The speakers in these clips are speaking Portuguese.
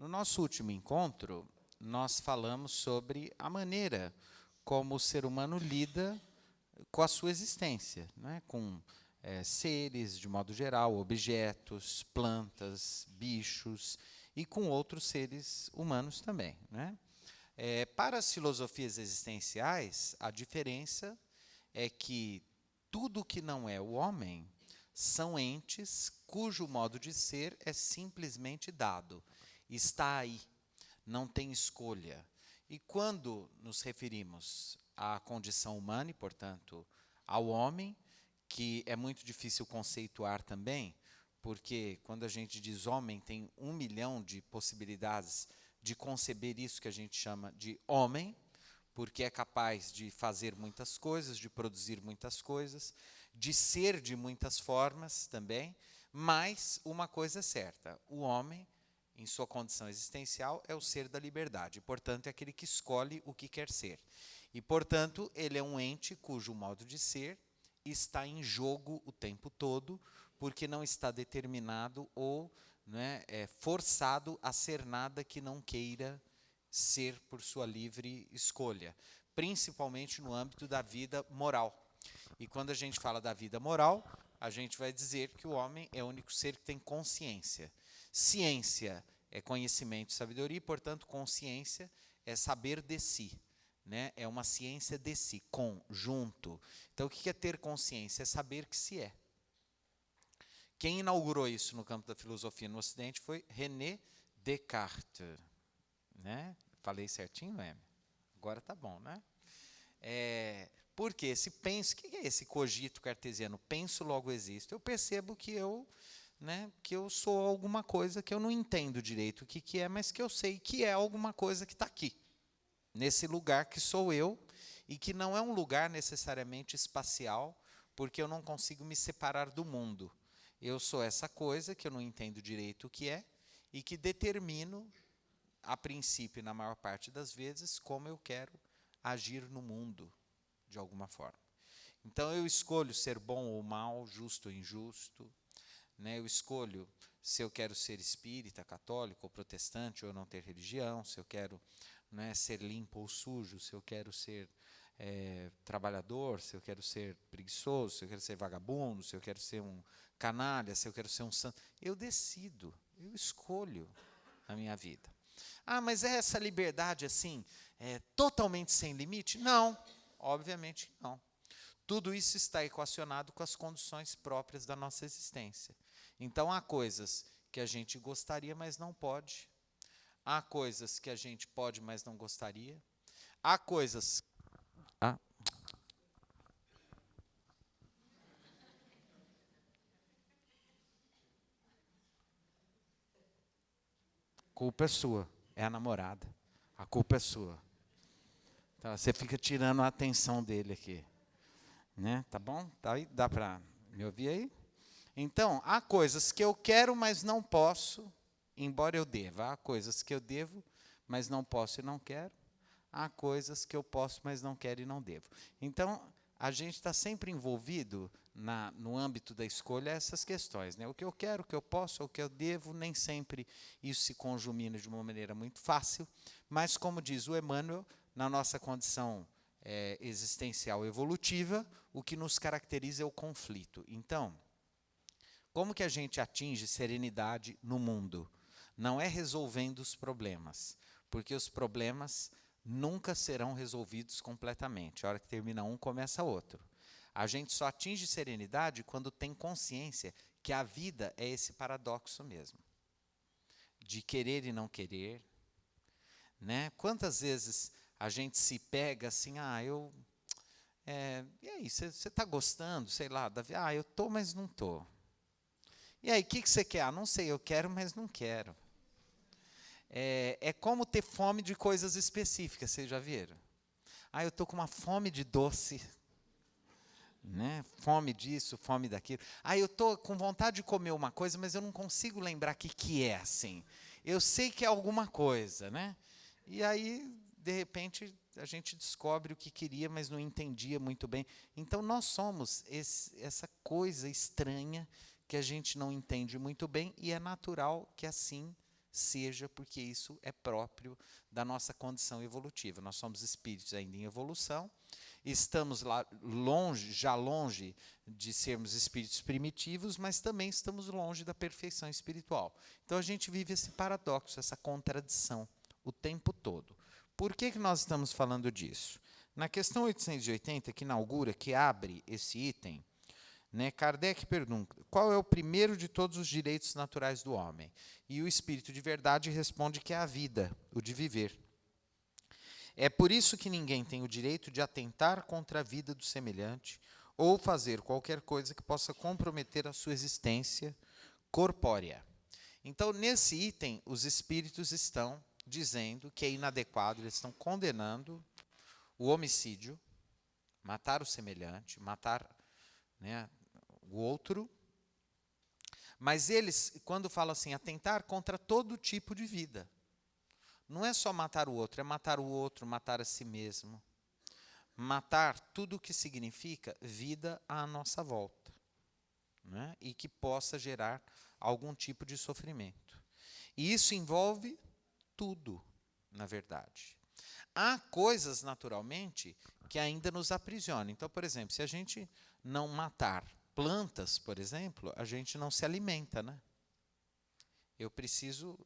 No nosso último encontro, nós falamos sobre a maneira como o ser humano lida com a sua existência, né? Com seres, de modo geral, objetos, plantas, bichos e com outros seres humanos também, né? Para as filosofias existenciais, a diferença é que tudo que não é o homem são entes cujo modo de ser é simplesmente dado, está aí, não tem escolha. E quando nos referimos à condição humana, e, portanto, ao homem, que é muito difícil conceituar também, porque quando a gente diz homem, tem 1 milhão de possibilidades de conceber isso que a gente chama de homem, porque é capaz de fazer muitas coisas, de produzir muitas coisas, de ser de muitas formas também, mas uma coisa é certa, o homem, em sua condição existencial, é o ser da liberdade, portanto, é aquele que escolhe o que quer ser. E, portanto, ele é um ente cujo modo de ser está em jogo o tempo todo, porque não está determinado ou forçado a ser nada que não queira ser por sua livre escolha, principalmente no âmbito da vida moral. E quando a gente fala da vida moral, a gente vai dizer que o homem é o único ser que tem consciência. Ciência é conhecimento e sabedoria, e, portanto, consciência é saber de si. Né? É uma ciência de si, conjunto. Então, o que é ter consciência? É saber que se é. Quem inaugurou isso no campo da filosofia no Ocidente foi René Descartes. Né? Falei certinho, Emi? Agora tá bom, né? Porque esse penso, o que é esse cogito cartesiano? Penso, logo existo. Eu percebo que eu sou alguma coisa que eu não entendo direito o que é, mas que eu sei que é alguma coisa que está aqui, nesse lugar que sou eu, e que não é um lugar necessariamente espacial, porque eu não consigo me separar do mundo. Eu sou essa coisa que eu não entendo direito o que é, e que determino, a princípio, na maior parte das vezes, como eu quero agir no mundo, de alguma forma. Então, eu escolho ser bom ou mal, justo ou injusto, né? Eu escolho se eu quero ser espírita, católico ou protestante, ou não ter religião, se eu quero ser limpo ou sujo, se eu quero ser trabalhador, se eu quero ser preguiçoso, se eu quero ser vagabundo, se eu quero ser um canalha, se eu quero ser um santo. Eu decido, eu escolho a minha vida. Ah, mas é essa liberdade assim, totalmente sem limite? Não, obviamente não. Tudo isso está equacionado com as condições próprias da nossa existência. Então, há coisas que a gente gostaria, mas não pode. Há coisas que a gente pode, mas não gostaria. Há coisas... Culpa é sua, é a namorada. A culpa é sua. Então, você fica tirando a atenção dele aqui. Né? Tá bom? Tá aí? Dá para me ouvir aí? Então, há coisas que eu quero, mas não posso, embora eu deva. Há coisas que eu devo, mas não posso e não quero. Há coisas que eu posso, mas não quero e não devo. Então, a gente está sempre envolvido no âmbito da escolha essas questões. Né? O que eu quero, o que eu posso, o que eu devo, nem sempre isso se conjumina de uma maneira muito fácil, mas, como diz o Emmanuel, na nossa condição existencial evolutiva, o que nos caracteriza é o conflito. Então, como que a gente atinge serenidade no mundo? Não é resolvendo os problemas, porque os problemas nunca serão resolvidos completamente. A hora que termina um, começa outro. A gente só atinge serenidade quando tem consciência que a vida é esse paradoxo mesmo, de querer e não querer. Né? Quantas vezes a gente se pega assim, e aí, você está gostando, sei lá, da vida? Eu estou, mas não estou. E aí, o que você quer? Não sei, eu quero, mas não quero. É como ter fome de coisas específicas, vocês já viram? Eu estou com uma fome de doce, né? Fome disso, fome daquilo. Eu estou com vontade de comer uma coisa, mas eu não consigo lembrar o que é assim. Eu sei que é alguma coisa, né? E aí, de repente, a gente descobre o que queria, mas não entendia muito bem. Então, nós somos essa coisa estranha que a gente não entende muito bem, e é natural que assim seja porque isso é próprio da nossa condição evolutiva. Nós somos espíritos ainda em evolução, estamos lá longe de sermos espíritos primitivos, mas também estamos longe da perfeição espiritual. Então a gente vive esse paradoxo, essa contradição o tempo todo. Por que nós estamos falando disso? Na questão 880, que inaugura, que abre esse item, né, Kardec pergunta, qual é o primeiro de todos os direitos naturais do homem? E o Espírito de Verdade responde que é a vida, o de viver. É por isso que ninguém tem o direito de atentar contra a vida do semelhante ou fazer qualquer coisa que possa comprometer a sua existência corpórea. Então, nesse item, os espíritos estão dizendo que é inadequado, eles estão condenando o homicídio, matar o semelhante, matar, né, o outro. Mas eles, quando falam assim, atentar contra todo tipo de vida, não é só matar o outro, é matar o outro, matar a si mesmo. Matar tudo o que significa vida à nossa volta, né? E que possa gerar algum tipo de sofrimento. E isso envolve tudo, na verdade. Há coisas, naturalmente, que ainda nos aprisionam. Então, por exemplo, se a gente não matar plantas, por exemplo, a gente não se alimenta, né? Eu preciso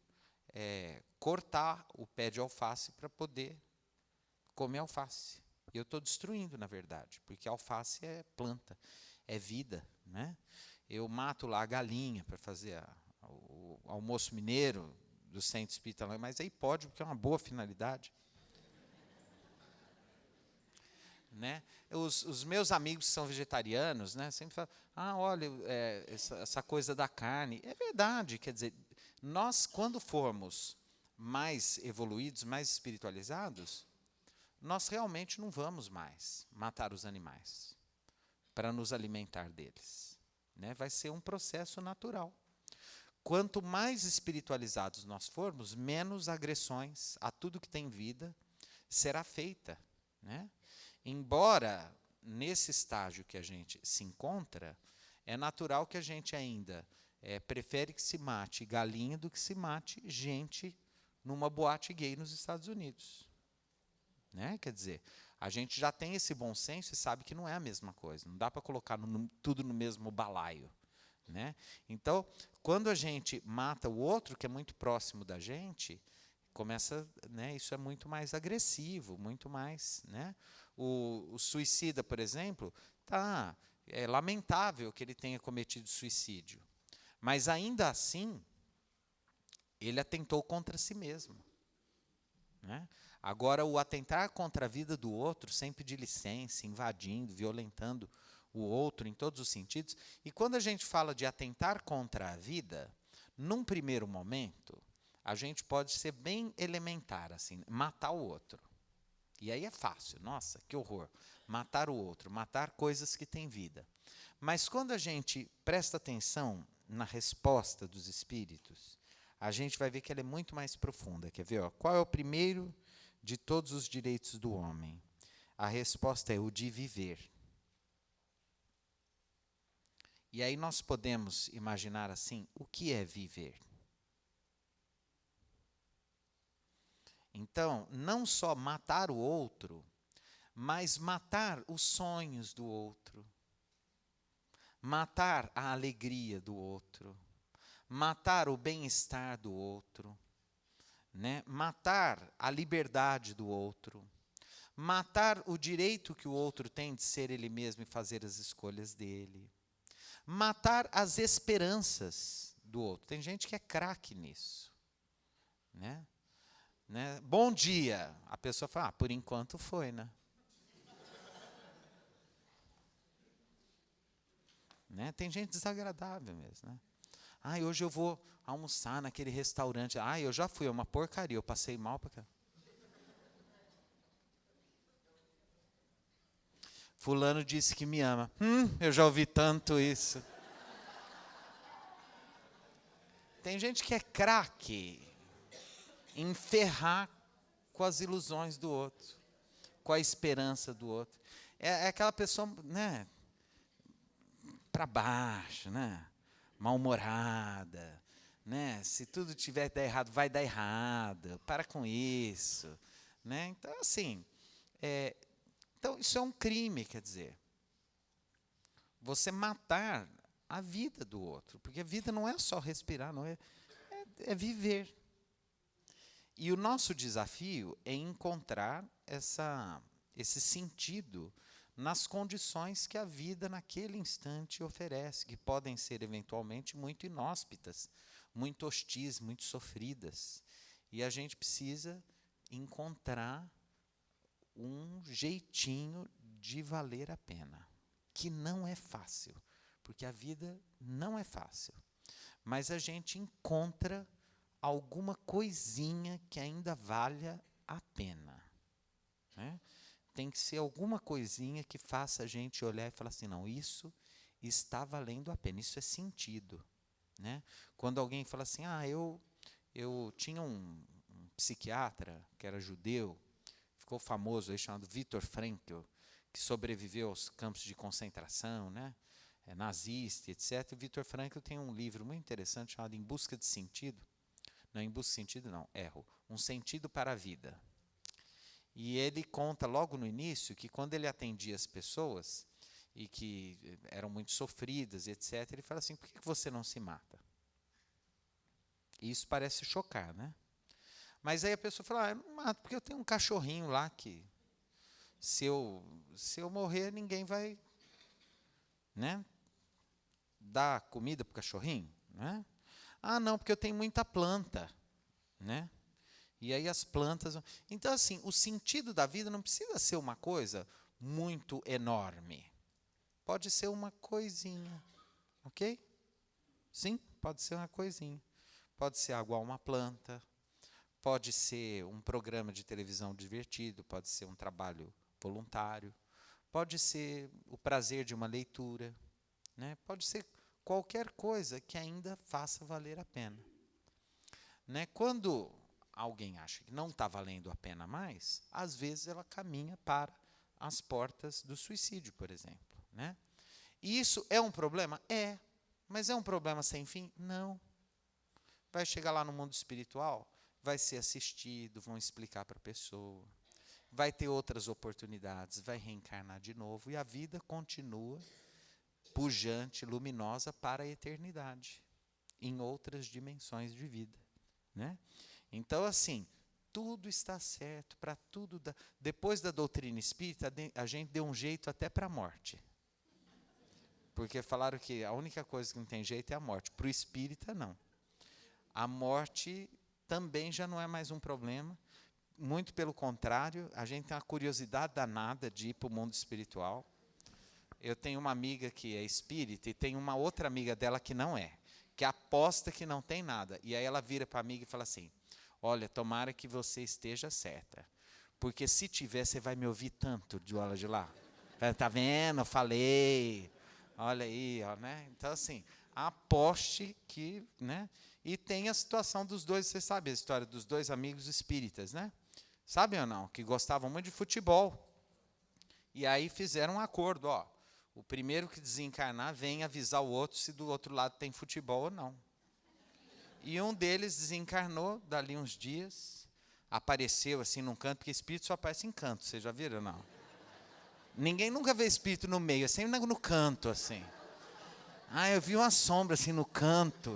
cortar o pé de alface para poder comer alface. E eu estou destruindo, na verdade, porque alface é planta, é vida, né? Eu mato lá a galinha para fazer o almoço mineiro do Centro Espírita, mas aí pode, porque é uma boa finalidade. Né? Os meus amigos que são vegetarianos, né, sempre falam, olha, essa coisa da carne. É verdade, quer dizer, nós, quando formos mais evoluídos, mais espiritualizados, nós realmente não vamos mais matar os animais para nos alimentar deles. Né? Vai ser um processo natural. Quanto mais espiritualizados nós formos, menos agressões a tudo que tem vida será feita. Né? Embora, nesse estágio que a gente se encontra, é natural que a gente ainda prefere que se mate galinha do que se mate gente numa boate gay nos Estados Unidos. Né? Quer dizer, a gente já tem esse bom senso e sabe que não é a mesma coisa. Não dá para colocar tudo no mesmo balaio. Né? Então, quando a gente mata o outro, que é muito próximo da gente, começa, né, isso é muito mais agressivo, muito mais, né? O suicida, por exemplo, é lamentável que ele tenha cometido suicídio, mas ainda assim ele atentou contra si mesmo. Né? Agora, o atentar contra a vida do outro, sem pedir licença, invadindo, violentando o outro em todos os sentidos, e quando a gente fala de atentar contra a vida, num primeiro momento, a gente pode ser bem elementar, assim, matar o outro. E aí é fácil, nossa, que horror. Matar o outro, matar coisas que têm vida. Mas quando a gente presta atenção na resposta dos espíritos, a gente vai ver que ela é muito mais profunda. Quer ver? Ó? Qual é o primeiro de todos os direitos do homem? A resposta é o de viver. E aí nós podemos imaginar assim, o que é viver? Então, não só matar o outro, mas matar os sonhos do outro, matar a alegria do outro, matar o bem-estar do outro, né? Matar a liberdade do outro, matar o direito que o outro tem de ser ele mesmo e fazer as escolhas dele, matar as esperanças do outro. Tem gente que é craque nisso, né? Né? Bom dia. A pessoa fala, por enquanto foi, né? Né? Tem gente desagradável mesmo, né? Hoje eu vou almoçar naquele restaurante. Eu já fui, é uma porcaria, eu passei mal pra cá. Fulano disse que me ama. Eu já ouvi tanto isso. Tem gente que é craque em ferrar com as ilusões do outro, com a esperança do outro. É aquela pessoa, né, para baixo, né, mal-humorada, né? Se tudo tiver que dar errado, vai dar errado. Para com isso, né? Então, assim, então isso é um crime, quer dizer. Você matar a vida do outro, porque a vida não é só respirar, não é viver. E o nosso desafio é encontrar esse sentido nas condições que a vida naquele instante oferece, que podem ser eventualmente muito inóspitas, muito hostis, muito sofridas. E a gente precisa encontrar um jeitinho de valer a pena, que não é fácil, porque a vida não é fácil. Mas a gente encontra alguma coisinha que ainda valha a pena, né? Tem que ser alguma coisinha que faça a gente olhar e falar assim, não, isso está valendo a pena, isso é sentido, né? Quando alguém fala assim, eu tinha um psiquiatra que era judeu, ficou famoso aí, chamado Viktor Frankl, que sobreviveu aos campos de concentração, né? Nazista, etc. O Viktor Frankl tem um livro muito interessante chamado Em Busca de Sentido. Não, Em Busca de Sentido não, erro. Um Sentido para a Vida. E ele conta logo no início que quando ele atendia as pessoas e que eram muito sofridas, etc., ele fala assim, por que você não se mata? E isso parece chocar, né? Mas aí a pessoa fala, eu não mato porque eu tenho um cachorrinho lá que se eu morrer ninguém vai, né, dar comida para o cachorrinho, né? Ah, não, porque eu tenho muita planta, né? E aí as plantas... Então, assim, o sentido da vida não precisa ser uma coisa muito enorme. Pode ser uma coisinha, ok? Sim, pode ser uma coisinha. Pode ser água a uma planta, pode ser um programa de televisão divertido, pode ser um trabalho voluntário, pode ser o prazer de uma leitura, né? Pode ser qualquer coisa que ainda faça valer a pena, né? Quando alguém acha que não está valendo a pena mais, às vezes ela caminha para as portas do suicídio, por exemplo, né? E isso é um problema? É. Mas é um problema sem fim? Não. Vai chegar lá no mundo espiritual, vai ser assistido, vão explicar para a pessoa, vai ter outras oportunidades, vai reencarnar de novo, e a vida continua pujante, luminosa para a eternidade, em outras dimensões de vida, né? Então, assim, tudo está certo, para tudo. Depois da doutrina espírita, a gente deu um jeito até para a morte. Porque falaram que a única coisa que não tem jeito é a morte. Para o espírita, não. A morte também já não é mais um problema. Muito pelo contrário, a gente tem uma curiosidade danada de ir para o mundo espiritual. Eu tenho uma amiga que é espírita e tem uma outra amiga dela que não é, que aposta que não tem nada. E aí ela vira para a amiga e fala assim, olha, tomara que você esteja certa, porque se tiver, você vai me ouvir tanto de lá. Tá vendo? Falei. Olha aí, ó, né? Então, assim, aposte que, né? E tem a situação dos dois, você sabe a história dos dois amigos espíritas, né? Sabem ou não? Que gostavam muito de futebol. E aí fizeram um acordo, ó. O primeiro que desencarnar vem avisar o outro se do outro lado tem futebol ou não. E um deles desencarnou, dali uns dias, apareceu assim num canto, porque espírito só aparece em canto, vocês já viram ou não? Ninguém nunca vê espírito no meio, é sempre no canto, assim. Ah, eu vi uma sombra assim no canto,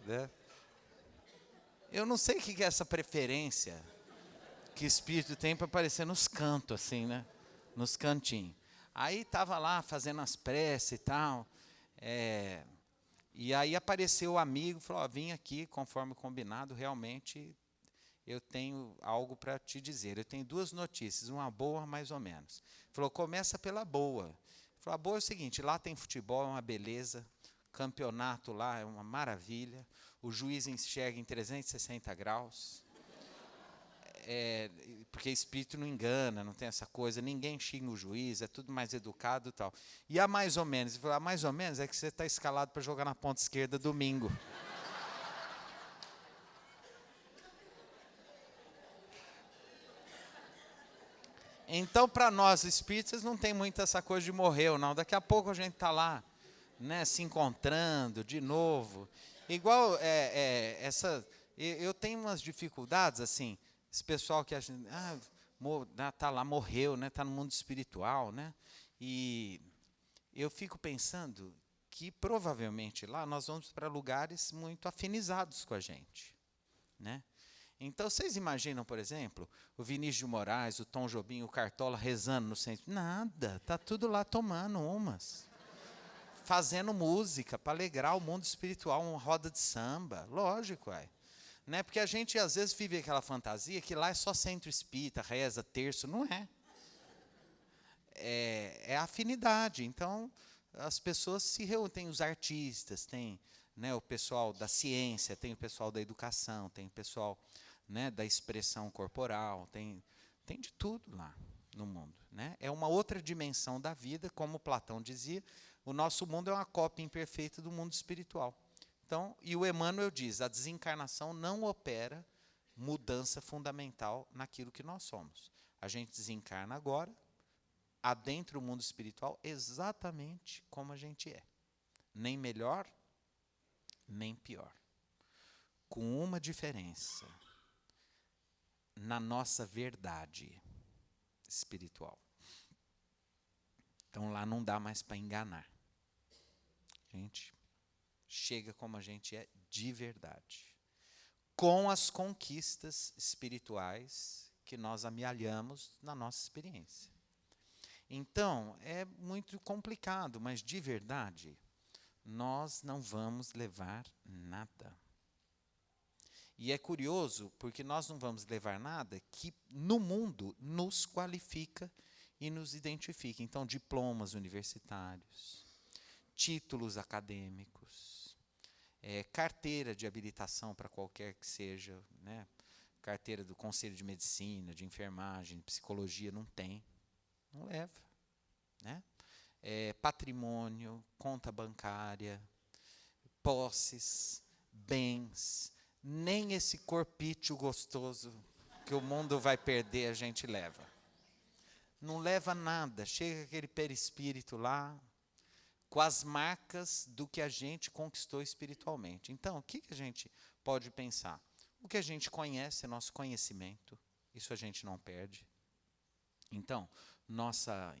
né? Eu não sei o que é essa preferência que espírito tem para aparecer nos cantos, assim, né? Nos cantinhos. Aí estava lá fazendo as preces e tal, e aí apareceu o amigo, falou, ó, vim aqui, conforme combinado, realmente eu tenho algo para te dizer. Eu tenho duas notícias, uma boa mais ou menos. Falou, começa pela boa. Falou, a boa é o seguinte, lá tem futebol, é uma beleza, campeonato lá é uma maravilha, o juiz enxerga em 360 graus, porque espírito não engana, não tem essa coisa, ninguém xinga o juiz, é tudo mais educado e tal. E a mais ou menos, ele falou, a mais ou menos é que você está escalado para jogar na ponta esquerda domingo. Então, para nós espíritas, não tem muito essa coisa de morrer ou não. Daqui a pouco a gente está lá, né, se encontrando de novo. Igual essa. Eu tenho umas dificuldades, assim, esse pessoal que acha, tá lá, morreu, né? Tá no mundo espiritual, né? E eu fico pensando que provavelmente lá nós vamos para lugares muito afinizados com a gente, né? Então, vocês imaginam, por exemplo, o Vinícius de Moraes, o Tom Jobim, o Cartola rezando no centro? Nada, tá tudo lá tomando umas, fazendo música para alegrar o mundo espiritual, uma roda de samba, lógico, né? Porque a gente às vezes vive aquela fantasia que lá é só centro espírita, reza, terço, não é. É afinidade. Então, as pessoas se reúnem, tem os artistas, tem, né, o pessoal da ciência, tem o pessoal da educação, tem o pessoal, né, da expressão corporal, tem de tudo lá no mundo, né? É uma outra dimensão da vida, como Platão dizia, o nosso mundo é uma cópia imperfeita do mundo espiritual. Então, e o Emmanuel diz, a desencarnação não opera mudança fundamental naquilo que nós somos. A gente desencarna agora, adentra o mundo espiritual exatamente como a gente é. Nem melhor, nem pior. Com uma diferença: na nossa verdade espiritual. Então lá não dá mais para enganar. A gente chega como a gente é de verdade. Com as conquistas espirituais que nós amealhamos na nossa experiência. Então, é muito complicado, mas de verdade, nós não vamos levar nada. E é curioso, porque nós não vamos levar nada que no mundo nos qualifica e nos identifica. Então, diplomas universitários, títulos acadêmicos, carteira de habilitação para qualquer que seja, né? Carteira do Conselho de Medicina, de Enfermagem, de Psicologia, não tem, não leva, né? Patrimônio, conta bancária, posses, bens, nem esse corpício gostoso que o mundo vai perder a gente leva. Não leva nada, chega aquele perispírito lá, com as marcas do que a gente conquistou espiritualmente. Então, o que a gente pode pensar? O que a gente conhece é nosso conhecimento, isso a gente não perde. Então, nossa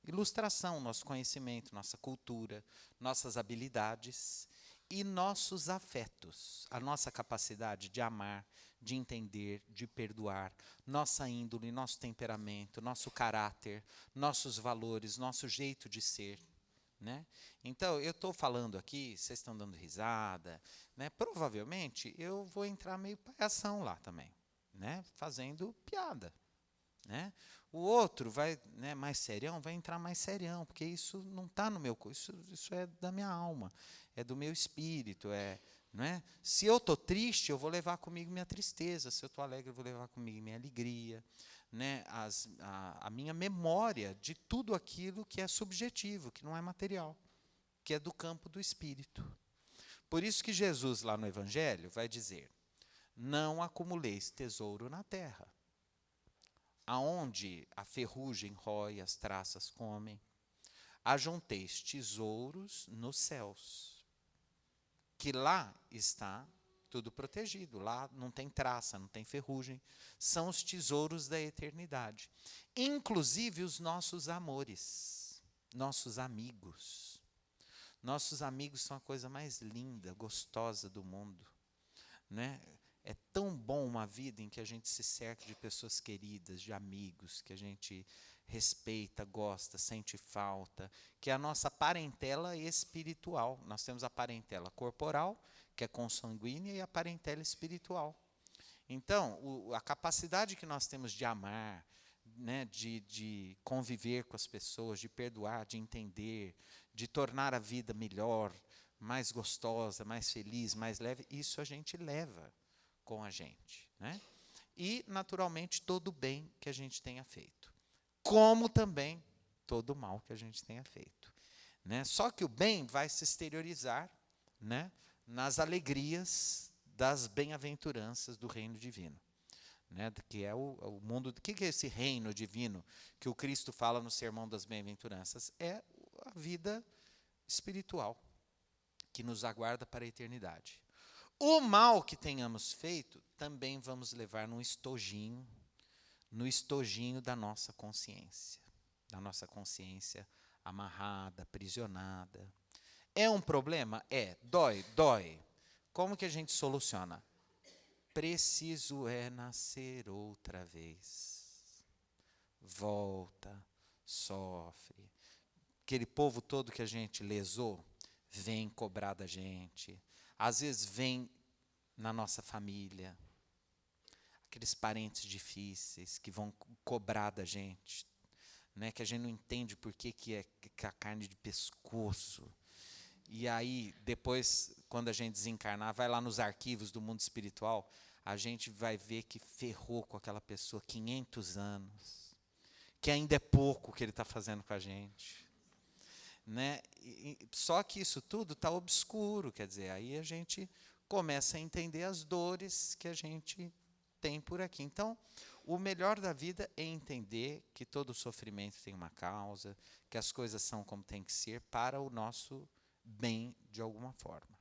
ilustração, nosso conhecimento, nossa cultura, nossas habilidades e nossos afetos, a nossa capacidade de amar, de entender, de perdoar, nossa índole, nosso temperamento, nosso caráter, nossos valores, nosso jeito de ser, né? Então, eu estou falando aqui, vocês estão dando risada, né? Provavelmente eu vou entrar meio palhação lá também, né? Fazendo piada, né? O outro vai, né, mais serião, vai entrar mais serião, porque isso não está no meu corpo, isso é da minha alma, é do meu espírito, né? Se eu estou triste, eu vou levar comigo minha tristeza, se eu estou alegre, eu vou levar comigo minha alegria, né? A minha memória de tudo aquilo que é subjetivo, que não é material, que é do campo do espírito. Por isso que Jesus, lá no Evangelho, vai dizer: não acumuleis tesouro na terra, aonde a ferrugem rói, as traças comem. Ajunteis tesouros nos céus, que lá está tudo protegido, lá não tem traça, não tem ferrugem, são os tesouros da eternidade. Inclusive os nossos amores, nossos amigos. Nossos amigos são a coisa mais linda, gostosa do mundo, né? É tão bom uma vida em que a gente se cerca de pessoas queridas, de amigos, que a gente respeita, gosta, sente falta, que é a nossa parentela espiritual. Nós temos a parentela corporal, que é consanguínea, e a parentela espiritual. Então, a capacidade que nós temos de amar, né, de conviver com as pessoas, de perdoar, de entender, de tornar a vida melhor, mais gostosa, mais feliz, mais leve, isso a gente leva com a gente, né? E, naturalmente, todo o bem que a gente tenha feito. Como também todo o mal que a gente tenha feito, né? Só que o bem vai se exteriorizar, né, nas alegrias das bem-aventuranças do reino divino, né, que é o mundo. O que é esse reino divino que o Cristo fala no Sermão das Bem-aventuranças? É a vida espiritual que nos aguarda para a eternidade. O mal que tenhamos feito, também vamos levar no estojinho da nossa consciência amarrada, aprisionada. É um problema? É. Dói? Dói. Como que a gente soluciona? Preciso é nascer outra vez. Volta, sofre. Aquele povo todo que a gente lesou, vem cobrar da gente. Às vezes vem na nossa família. Aqueles parentes difíceis que vão cobrar da gente. Né, que a gente não entende por que é a carne de pescoço. E aí, depois, quando a gente desencarnar, vai lá nos arquivos do mundo espiritual, a gente vai ver que ferrou com aquela pessoa 500 anos, que ainda é pouco o que ele está fazendo com a gente. Né? Só que isso tudo está obscuro, quer dizer, aí a gente começa a entender as dores que a gente tem por aqui. Então, o melhor da vida é entender que todo sofrimento tem uma causa, que as coisas são como tem que ser para o nosso bem de alguma forma.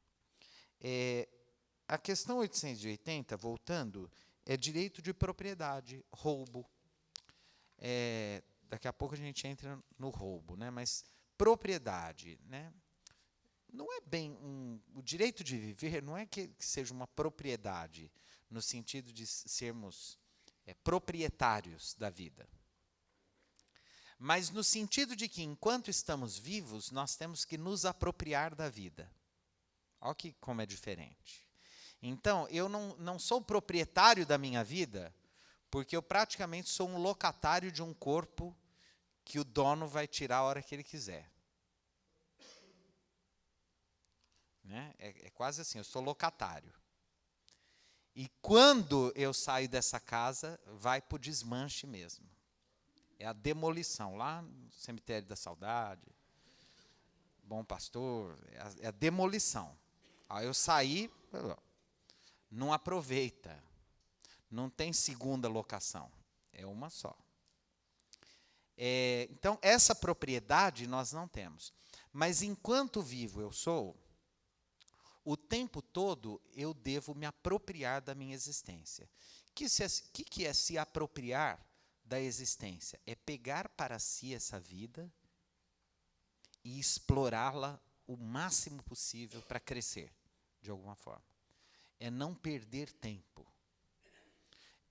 A questão 880, voltando, é direito de propriedade, roubo. Daqui a pouco a gente entra no roubo, né? Mas propriedade, né? Não é bem o direito de viver não é que seja uma propriedade, no sentido de sermos proprietários da vida. Mas no sentido de que, enquanto estamos vivos, nós temos que nos apropriar da vida. Olha como é diferente. Então, eu não sou proprietário da minha vida, porque eu praticamente sou um locatário de um corpo que o dono vai tirar a hora que ele quiser. Né? É quase assim, eu sou locatário. E quando eu saio dessa casa, vai para o desmanche mesmo. É a demolição, lá no Cemitério da Saudade, Bom Pastor, é a demolição. Aí eu saí, não aproveita, não tem segunda locação, é uma só. Então, essa propriedade nós não temos. Mas enquanto vivo eu sou, o tempo todo eu devo me apropriar da minha existência. O que é se apropriar da existência? É pegar para si essa vida e explorá-la o máximo possível para crescer, de alguma forma. É não perder tempo.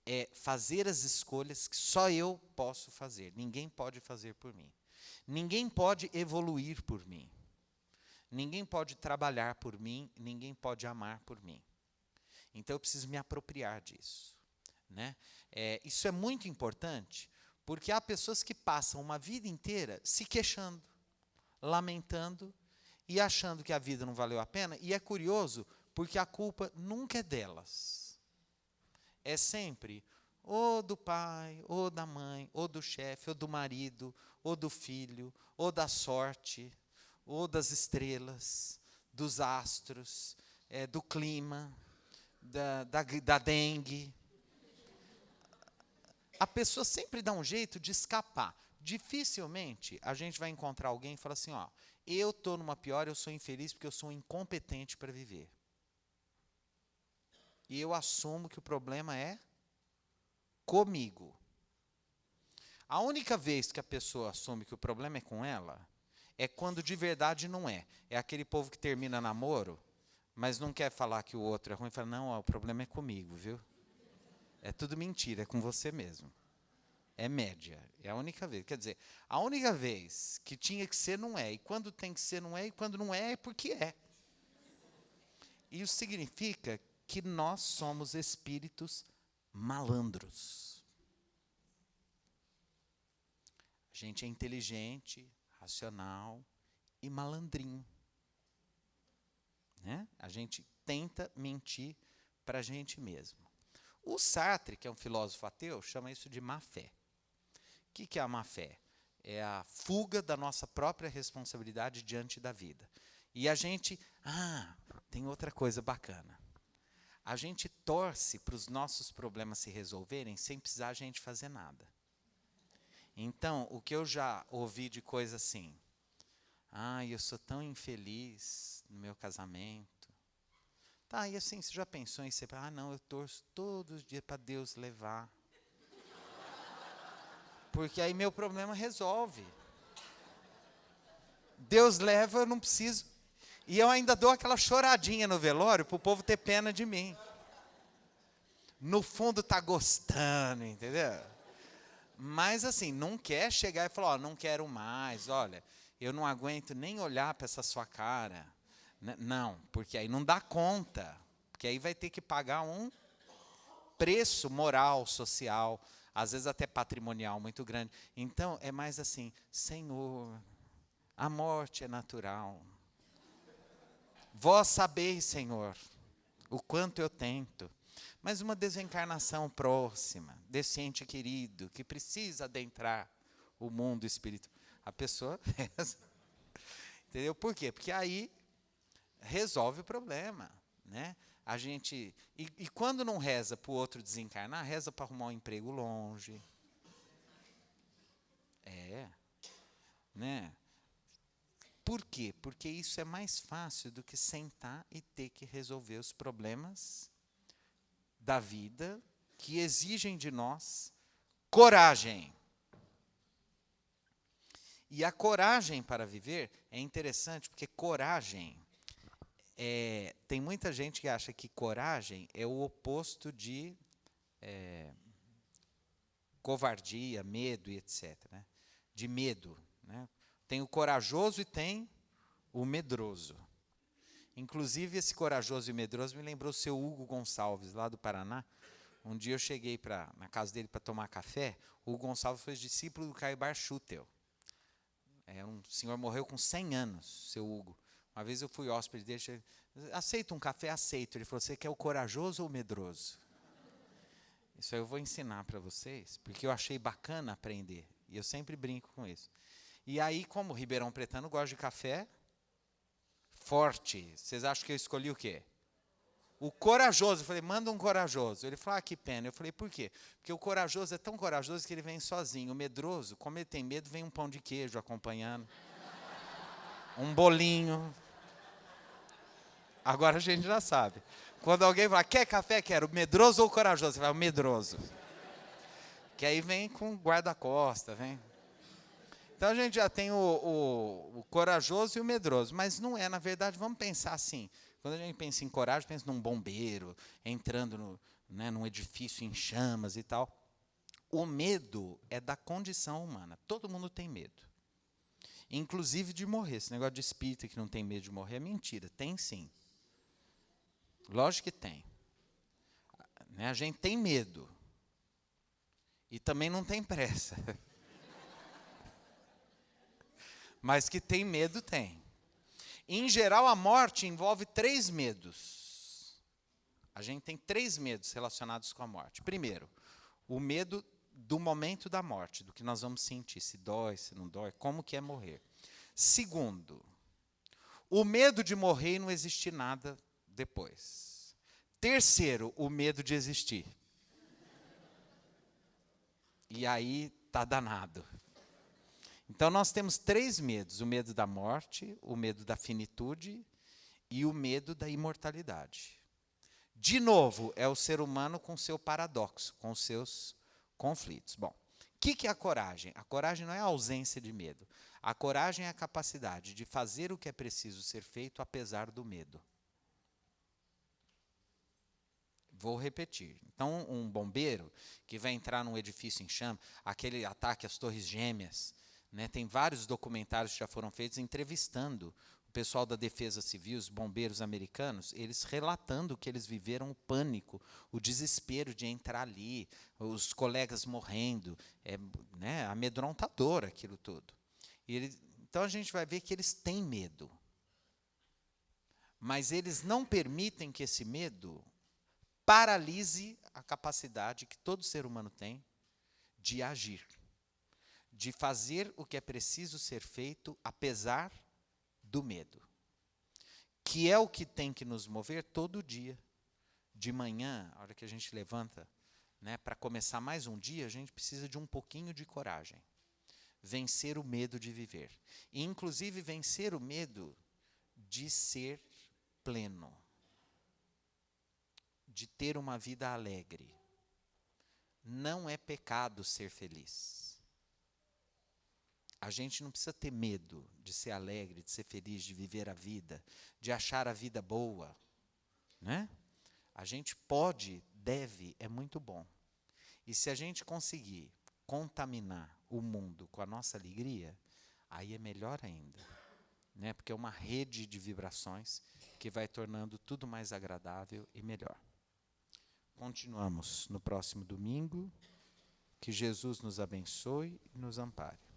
É fazer as escolhas que só eu posso fazer. Ninguém pode fazer por mim. Ninguém pode evoluir por mim. Ninguém pode trabalhar por mim, ninguém pode amar por mim. Então eu preciso me apropriar disso. Né? Isso é muito importante, porque há pessoas que passam uma vida inteira se queixando, lamentando e achando que a vida não valeu a pena. E é curioso, porque a culpa nunca é delas. É sempre ou do pai, ou da mãe, ou do chefe, ou do marido, ou do filho, ou da sorte, ou das estrelas, dos astros, do clima, da dengue. A pessoa sempre dá um jeito de escapar. Dificilmente a gente vai encontrar alguém e falar assim, ó, eu estou numa pior, eu sou infeliz porque eu sou incompetente para viver. E eu assumo que o problema é comigo. A única vez que a pessoa assume que o problema é com ela é quando de verdade não é. É aquele povo que termina namoro, mas não quer falar que o outro é ruim, fala, não, ó, o problema é comigo, viu? É tudo mentira, é com você mesmo. É média, é a única vez. Quer dizer, a única vez que tinha que ser não é, e quando tem que ser não é, e quando não é, é porque é. Isso significa que nós somos espíritos malandros. A gente é inteligente, racional e malandrinho. Né? A gente tenta mentir para a gente mesmo. O Sartre, que é um filósofo ateu, chama isso de má-fé. O que é a má-fé? É a fuga da nossa própria responsabilidade diante da vida. E a gente... tem outra coisa bacana. A gente torce para os nossos problemas se resolverem sem precisar a gente fazer nada. Então, o que eu já ouvi de coisa assim... eu sou tão infeliz no meu casamento. Tá, e assim, você já pensou em ser, não, eu torço todos os dias para Deus levar. Porque aí meu problema resolve. Deus leva, eu não preciso. E eu ainda dou aquela choradinha no velório para o povo ter pena de mim. No fundo tá gostando, entendeu? Mas assim, não quer chegar e falar, não quero mais, olha, eu não aguento nem olhar para essa sua cara. Não, porque aí não dá conta. Porque aí vai ter que pagar um preço moral, social, às vezes até patrimonial muito grande. Então, é mais assim, Senhor, a morte é natural. Vós sabeis, Senhor, o quanto eu tento. Mas uma desencarnação próxima, desse ente querido, que precisa adentrar o mundo espiritual. A pessoa reza. Entendeu? Por quê? Porque aí resolve o problema. Né? A gente. E quando não reza para o outro desencarnar, reza para arrumar um emprego longe. Né? Por quê? Porque isso é mais fácil do que sentar e ter que resolver os problemas da vida que exigem de nós coragem. E a coragem para viver é interessante, porque coragem, tem muita gente que acha que coragem é o oposto de covardia, medo e etc. Né? De medo. Né? Tem o corajoso e tem o medroso. Inclusive, esse corajoso e medroso me lembrou o seu Hugo Gonçalves, lá do Paraná. Um dia eu cheguei na casa dele para tomar café. O Hugo Gonçalves foi discípulo do Caio Barchutel. Um senhor morreu com 100 anos, seu Hugo. Uma vez eu fui hóspede dele, cheguei, aceita um café? Aceito. Ele falou, você quer o corajoso ou o medroso? Isso aí eu vou ensinar para vocês, porque eu achei bacana aprender. E eu sempre brinco com isso. E aí, como Ribeirão Pretano gosta de café forte, vocês acham que eu escolhi o quê? O corajoso. Eu falei, manda um corajoso. Ele falou, que pena. Eu falei, por quê? Porque o corajoso é tão corajoso que ele vem sozinho. O medroso, como ele tem medo, vem um pão de queijo acompanhando. Um bolinho. Agora a gente já sabe. Quando alguém fala, quer café? Quero. Medroso ou corajoso? Você fala, medroso. Que aí vem com guarda-costa, vem. Então a gente já tem o corajoso e o medroso. Mas não é, na verdade, vamos pensar assim. Quando a gente pensa em coragem, pensa num bombeiro, entrando num edifício em chamas e tal. O medo é da condição humana. Todo mundo tem medo. Inclusive de morrer. Esse negócio de espírita que não tem medo de morrer é mentira. Tem sim. Lógico que tem. Né? A gente tem medo. E também não tem pressa. Mas que tem medo, tem. Em geral, a morte envolve 3 medos. A gente tem 3 medos relacionados com a morte. Primeiro, o medo do momento da morte, do que nós vamos sentir, se dói, se não dói, como que é morrer. Segundo, o medo de morrer e não existir nada depois. Terceiro, o medo de existir. E aí tá danado. Então nós temos 3 medos: o medo da morte, o medo da finitude e o medo da imortalidade. De novo, é o ser humano com seu paradoxo, com seus conflitos. Bom, o que é a coragem? A coragem não é a ausência de medo. A coragem é a capacidade de fazer o que é preciso ser feito apesar do medo. Vou repetir. Então, um bombeiro que vai entrar num edifício em chama, aquele ataque às Torres Gêmeas, né, tem vários documentários que já foram feitos entrevistando o pessoal da Defesa Civil, os bombeiros americanos, eles relatando que eles viveram o pânico, o desespero de entrar ali, os colegas morrendo, amedrontador aquilo tudo. Então a gente vai ver que eles têm medo. Mas eles não permitem que esse medo paralise a capacidade que todo ser humano tem de agir, de fazer o que é preciso ser feito apesar do medo, que é o que tem que nos mover todo dia. De manhã, a hora que a gente levanta, para começar mais um dia, a gente precisa de um pouquinho de coragem. Vencer o medo de viver. E, inclusive, vencer o medo de ser pleno. de ter uma vida alegre. Não é pecado ser feliz. A gente não precisa ter medo de ser alegre, de ser feliz, de viver a vida, de achar a vida boa, né? A gente pode, deve, é muito bom. E se a gente conseguir contaminar o mundo com a nossa alegria, aí é melhor ainda, né? Porque é uma rede de vibrações que vai tornando tudo mais agradável e melhor. Continuamos no próximo domingo. Que Jesus nos abençoe e nos ampare.